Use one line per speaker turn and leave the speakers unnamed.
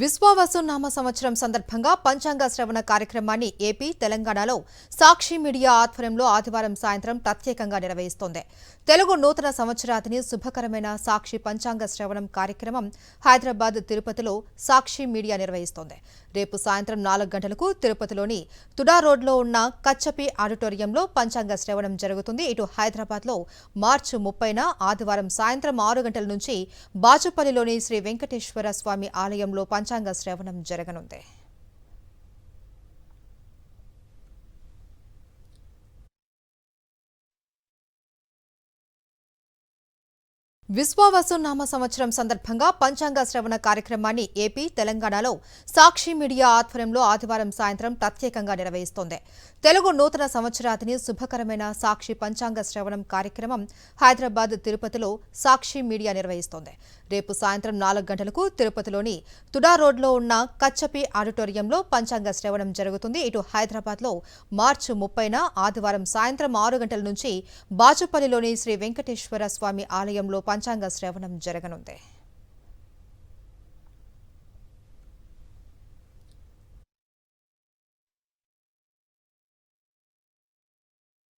విశ్వావసునామ సంవత్సరం సందర్భంగా పంచాంగ శ్రవణ కార్యక్రమాన్ని ఏపీ, తెలంగాణలో సాక్షి మీడియా ఆధ్వర్యంలో ఆదివారం సాయంత్రం ప్రత్యేకంగా నిర్వహిస్తోంది. తెలుగు నూతన సంవత్సరాదిని శుభకరమైన సాక్షి పంచాంగ శ్రవణం కార్యక్రమం హైదరాబాద్, తిరుపతిలో సాక్షి మీడియా నిర్వహిస్తోంది. రేపు సాయంత్రం 4 గంటలకు తిరుపతిలోని తుడా రోడ్లో ఉన్న కచ్చపి ఆడిటోరియంలో పంచాంగ శ్రవణం జరుగుతుంది. ఇటు హైదరాబాద్లో మార్చి 30న ఆదివారం సాయంత్రం 6 గంటల నుంచి బాచుపల్లిలోని శ్రీ వెంకటేశ్వర స్వామి ఆలయంలో పంచాంగ శ్రవణం జరగనుంది. విశ్వావసునామ సంవత్సరం సందర్భంగా పంచాంగ శ్రవణ కార్యక్రమాన్ని ఏపీ, తెలంగాణలో సాక్షి మీడియా ఆధ్వర్యంలో ఆదివారం సాయంత్రం ప్రత్యేకంగా నిర్వహిస్తోంది. తెలుగు నూతన సంవత్సరాదిని శుభకరమైన సాక్షి పంచాంగ శ్రవణం కార్యక్రమం హైదరాబాద్, తిరుపతిలో సాక్షి మీడియా నిర్వహిస్తోంది. రేపు సాయంత్రం 4 గంటలకు తిరుపతిలోని తుడా రోడ్లో ఉన్న కచ్చపి ఆడిటోరియంలో పంచాంగ శ్రవణం జరుగుతుంది. ఇటు హైదరాబాద్లో మార్చి 30న ఆదివారం సాయంత్రం 6 గంటల నుంచి బాచుపల్లిలోని శ్రీ వెంకటేశ్వర స్వామి ఆలయంలో పంచాంగ శ్రవణం జరగనుంది.